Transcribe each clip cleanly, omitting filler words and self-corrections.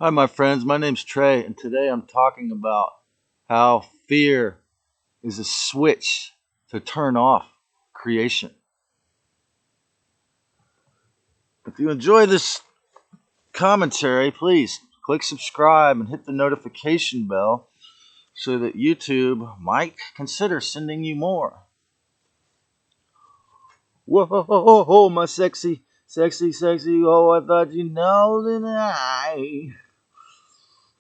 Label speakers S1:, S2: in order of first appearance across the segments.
S1: Hi, my friends. My name's Trey, and today I'm talking about how fear is a switch to turn off creation. If you enjoy this commentary, please click subscribe and hit the notification bell so that YouTube might consider sending you more. Whoa, my sexy, sexy, sexy. Oh, I thought you know that I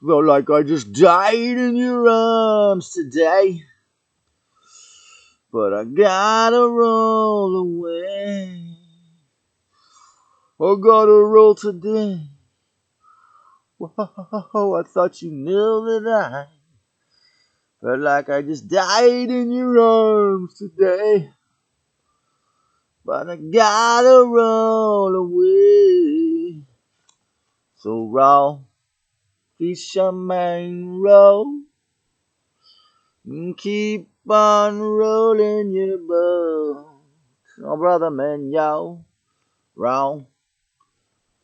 S1: felt like I just died in your arms today. But I gotta roll away. I gotta roll today. Whoa, I thought you knew that I felt like I just died in your arms today. But I gotta roll away. So roll, fisherman, roll. And keep on rolling your boat. Oh, brother man, yo, roll.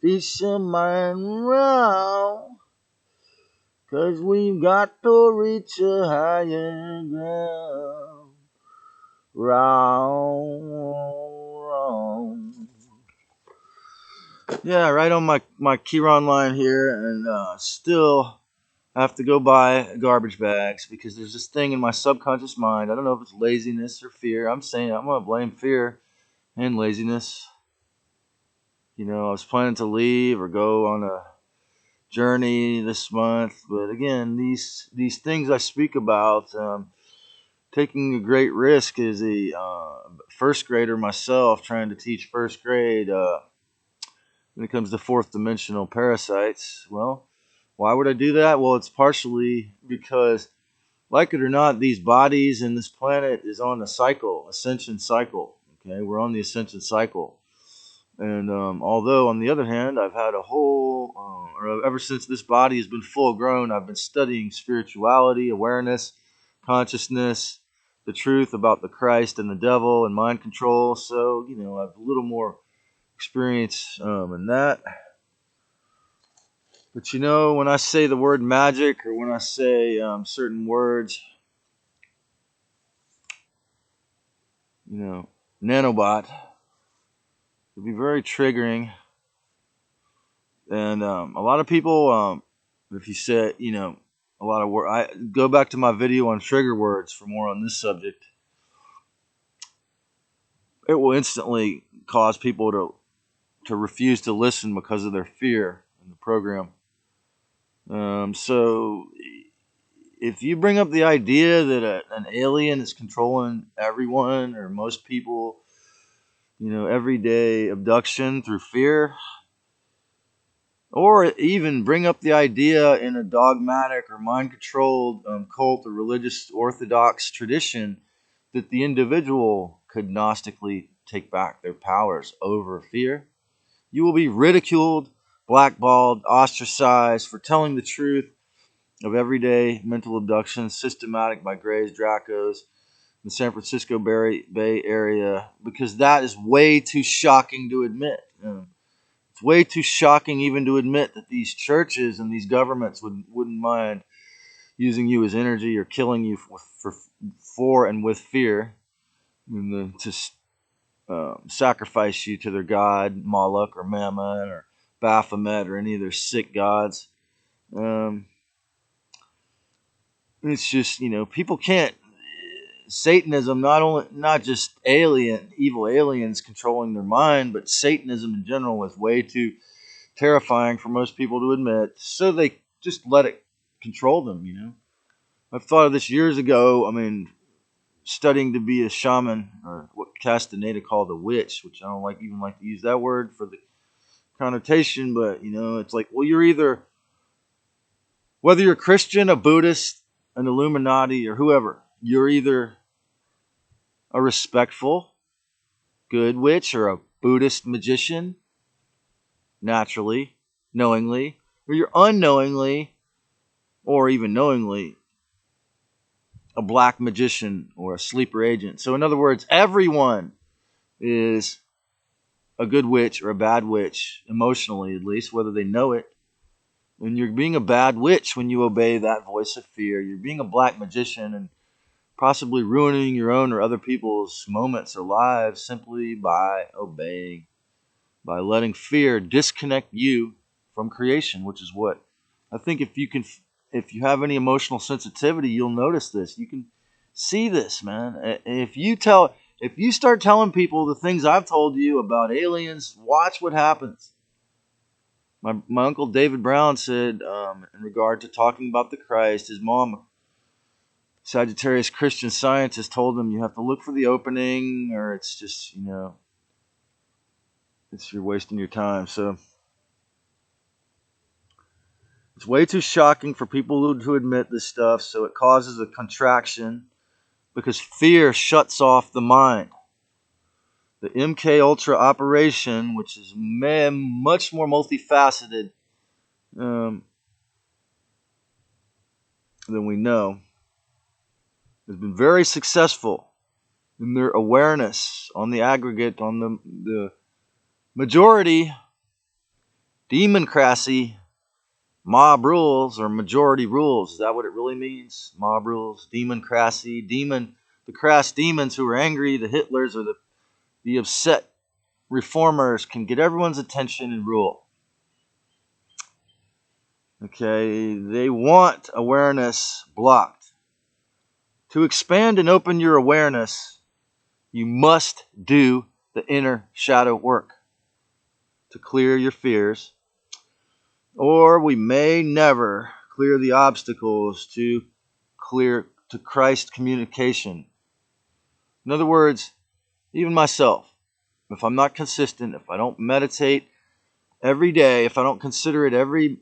S1: Fisherman, round, 'cause we've got to reach a higher ground. Round, round. Yeah, right on my Keyron line here, and still have to go buy garbage bags because there's this thing in my subconscious mind. I don't know if it's laziness or fear. I'm saying I'm going to blame fear and laziness. I was planning to leave or go on a journey this month, but again, these things I speak about, taking a great risk as a first grader myself, trying to teach first grade when it comes to fourth dimensional parasites. Well, why would I do that? Well, it's partially because, like it or not, these bodies and this planet is on a cycle, ascension cycle. Okay, we're on the ascension cycle. And although, on the other hand, I've had a whole, or ever since this body has been full grown, I've been studying spirituality, awareness, consciousness, the truth about the Christ and the devil and mind control. So, I have a little more experience in that. But, when I say the word magic or when I say certain words, nanobot, it can be very triggering. And a lot of people, if you say, a lot of word, I go back to my video on trigger words for more on this subject. It will instantly cause people to refuse to listen because of their fear in the program. So if you bring up the idea that an alien is controlling everyone or most people, everyday abduction through fear, or even bring up the idea in a dogmatic or mind-controlled cult or religious orthodox tradition that the individual could gnostically take back their powers over fear, you will be ridiculed, blackballed, ostracized for telling the truth of everyday mental abductions systematic by Greys, Dracos, in the San Francisco Bay Area, because that is way too shocking to admit. It's way too shocking even to admit that these churches and these governments wouldn't mind using you as energy or killing you for and with fear, and to sacrifice you to their god Moloch or Mammon or Baphomet or any of their sick gods. Um, it's just people can't. Satanism, not just evil aliens controlling their mind, but Satanism in general is way too terrifying for most people to admit, so they just let it control them. I've thought of this years ago. I mean, studying to be a shaman, or what Castaneda called a witch, which I don't like to use that word for the connotation, but it's like, well, you're either, whether you're a Christian, a Buddhist, an Illuminati, or whoever, you're either a respectful, good witch or a Buddhist magician, naturally, knowingly, or you're unknowingly, or even knowingly, a black magician or a sleeper agent. So, in other words, everyone is a good witch or a bad witch, emotionally at least, whether they know it. And you're being a bad witch when you obey that voice of fear. You're being a black magician and possibly ruining your own or other people's moments or lives simply by obeying, by letting fear disconnect you from creation, which is what I think if you have any emotional sensitivity, you'll notice this. You can see this, man. If you start telling people the things I've told you about aliens, watch what happens. My uncle David Brown said, in regard to talking about the Christ, his mom, Sagittarius Christian Scientist, told him you have to look for the opening, or it's just you're wasting your time. So it's way too shocking for people to admit this stuff. So it causes a contraction because fear shuts off the mind. The MK Ultra operation, which is much more multifaceted than we know, has been very successful in their awareness on the aggregate, on the majority, democracy, mob rules, or majority rules. Is that what it really means? Mob rules, democracy, the crass demons who are angry, the Hitlers or the upset reformers can get everyone's attention and rule. Okay, they want awareness blocked. To expand and open your awareness, you must do the inner shadow work to clear your fears, or we may never clear the obstacles to Christ communication. In other words, even myself, if I'm not consistent, if I don't meditate every day, if I don't consider it every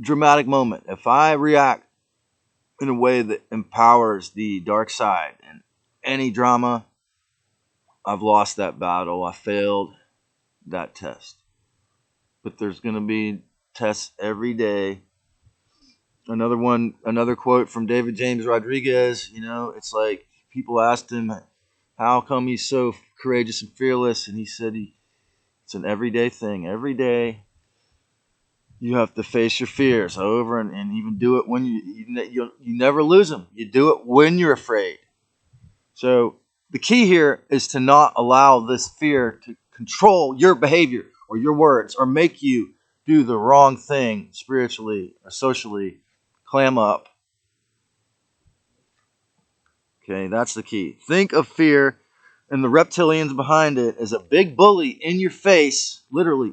S1: dramatic moment, if I react in a way that empowers the dark side and any drama, I've lost that battle. I failed that test. But there's going to be tests every day. Another quote from David James Rodriguez. It's like people asked him, how come he's so courageous and fearless? And he said it's an everyday thing. Every day you have to face your fears over and even do it when you never lose them. You do it when you're afraid. So the key here is to not allow this fear to control your behavior or your words or make you do the wrong thing spiritually or socially. Clam up. Okay, that's the key. Think of fear and the reptilians behind it as a big bully in your face, literally,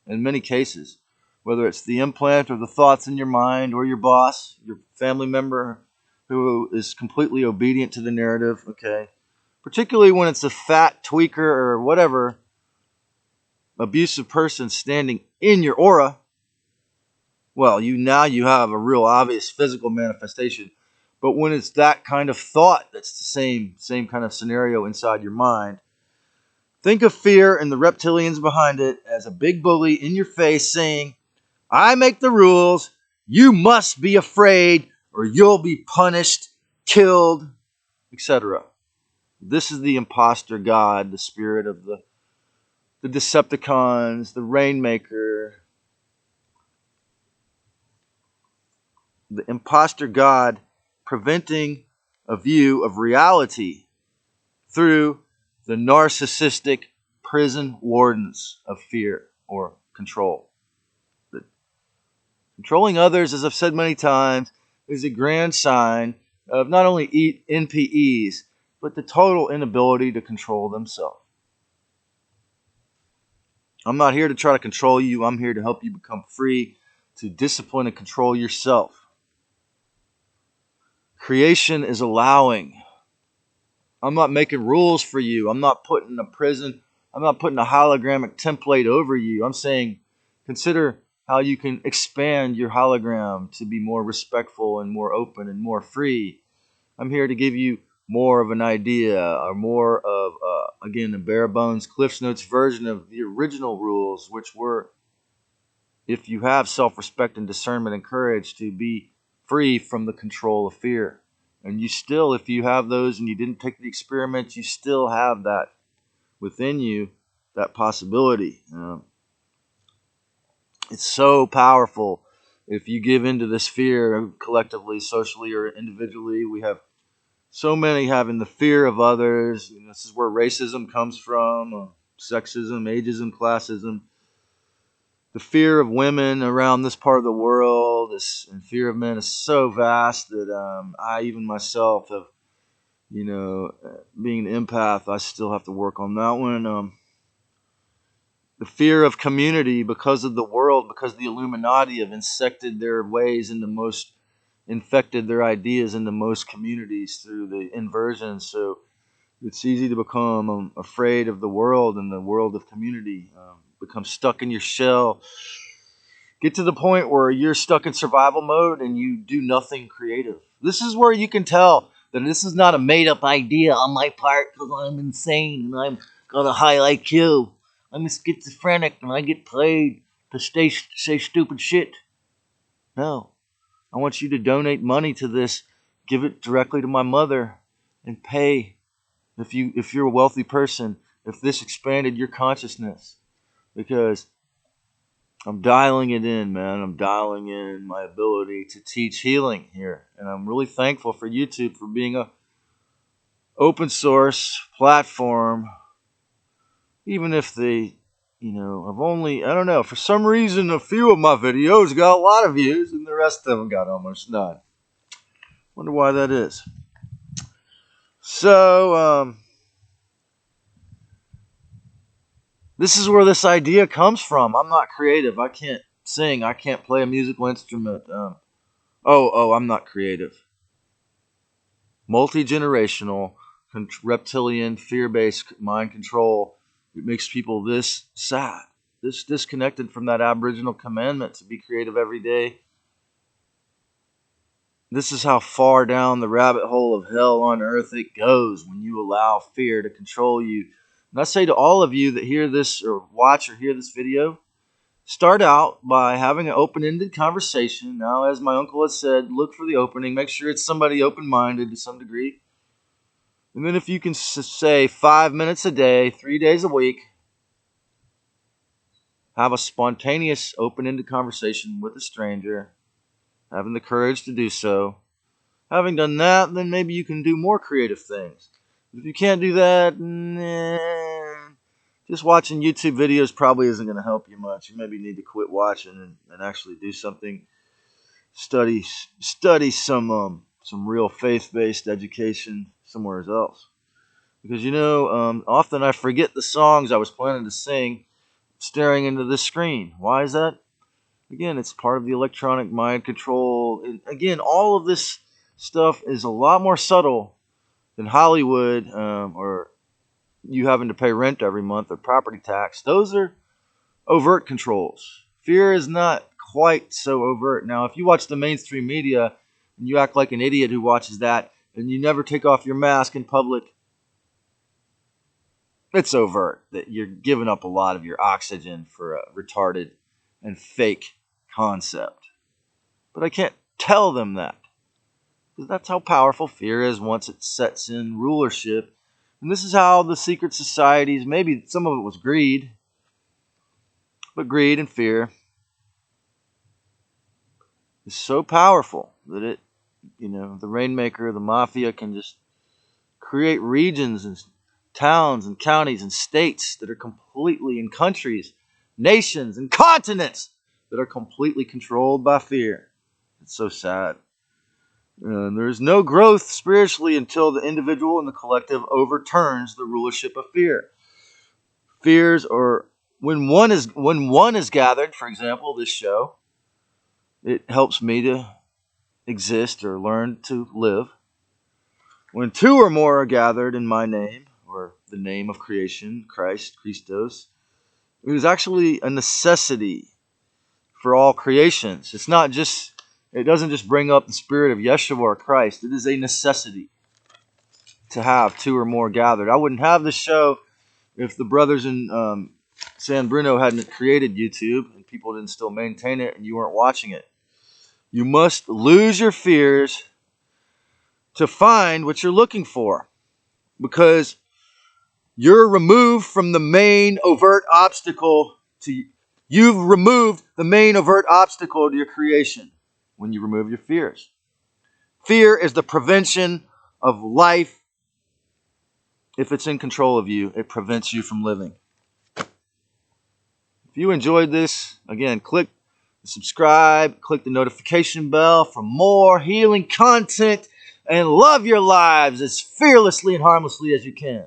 S1: in many cases. Whether it's the implant or the thoughts in your mind or your boss, your family member who is completely obedient to the narrative, okay? Particularly when it's a fat tweaker or whatever abusive person standing in your aura. Well, you have a real obvious physical manifestation. But when it's that kind of thought, that's the same kind of scenario inside your mind. Think of fear and the reptilians behind it as a big bully in your face saying, I make the rules, you must be afraid or you'll be punished, killed, etc. This is the imposter god, the spirit of the Decepticons, the Rainmaker, the imposter god preventing a view of reality through the narcissistic prison wardens of fear or control. Controlling others, as I've said many times, is a grand sign of not only NPEs, but the total inability to control themselves. I'm not here to try to control you. I'm here to help you become free to discipline and control yourself. Creation is allowing. I'm not making rules for you. I'm not putting a hologramic template over you. I'm saying consider how you can expand your hologram to be more respectful and more open and more free. I'm here to give you more of an idea or more of, again, a bare bones Cliff's Notes version of the original rules, which were, if you have self-respect and discernment and courage, to be free from the control of fear. And you still, if you have those and you didn't take the experiment, you still have that within you, that possibility. It's so powerful. if you give into this fear collectively, socially, or individually, we have so many having the fear of others. This is where racism comes from, sexism, ageism, classism. The fear of women around this part of the world and fear of men is so vast that I even myself have, being an empath, I still have to work on that one. The fear of community because of the world, because the Illuminati have infected their ideas into most communities through the inversion. So it's easy to become afraid of the world and the world of community, become stuck in your shell, get to the point where you're stuck in survival mode and you do nothing creative. This is where you can tell that this is not a made-up idea on my part because I'm insane and I've got a high IQ. I'm a schizophrenic and I get paid to say stupid shit. No. I want you to donate money to this, give it directly to my mother, and pay if you're a wealthy person, if this expanded your consciousness. Because I'm dialing it in, man. I'm dialing in my ability to teach healing here. And I'm really thankful for YouTube for being a open source platform. Even if they, I've only, I don't know, for some reason a few of my videos got a lot of views and the rest of them got almost none. Wonder why that is. So, this is where this idea comes from. I'm not creative. I can't sing. I can't play a musical instrument. I'm not creative. Multi-generational, reptilian, fear-based mind control. It makes people this sad, this disconnected from that Aboriginal commandment to be creative every day. This is how far down the rabbit hole of hell on earth it goes when you allow fear to control you. And I say to all of you that hear this or watch or hear this video, start out by having an open-ended conversation. Now, as my uncle has said, look for the opening. Make sure it's somebody open-minded to some degree. And then if you can say 5 minutes a day, 3 days a week, have a spontaneous open-ended conversation with a stranger, having the courage to do so. Having done that, then maybe you can do more creative things. If you can't do that, just watching YouTube videos probably isn't going to help you much. You maybe need to quit watching and actually do something. Study some real faith-based education somewhere else. Because often I forget the songs I was planning to sing, staring into this screen. Why is that? Again, it's part of the electronic mind control. And again, all of this stuff is a lot more subtle than Hollywood or you having to pay rent every month or property tax. Those are overt controls. Fear is not quite so overt. Now, if you watch the mainstream media and you act like an idiot who watches that and you never take off your mask in public, it's overt that you're giving up a lot of your oxygen for a retarded and fake concept. But I can't tell them that. Because that's how powerful fear is once it sets in rulership. And this is how the secret societies, maybe some of it was greed, but greed and fear is so powerful that it, the rainmaker, the mafia can just create regions and towns and counties and states that are completely, in countries, nations and continents that are completely controlled by fear. It's so sad. There is no growth spiritually until the individual and the collective overturns the rulership of fear. Fears, or when one is gathered, for example, this show, it helps me to exist or learn to live. When two or more are gathered in my name, or the name of creation, Christ, Christos, it is actually a necessity for all creations. It doesn't just bring up the spirit of Yeshua or Christ. It is a necessity to have two or more gathered. I wouldn't have this show if the brothers in San Bruno hadn't created YouTube and people didn't still maintain it and you weren't watching it. You must lose your fears to find what you're looking for, because you're removed from the main overt obstacle to You've removed the main overt obstacle to your creation when you remove your fears. Fear is the prevention of life. If it's in control of you, it prevents you from living. If you enjoyed this, again, click subscribe, click the notification bell for more healing content, and love your lives as fearlessly and harmlessly as you can.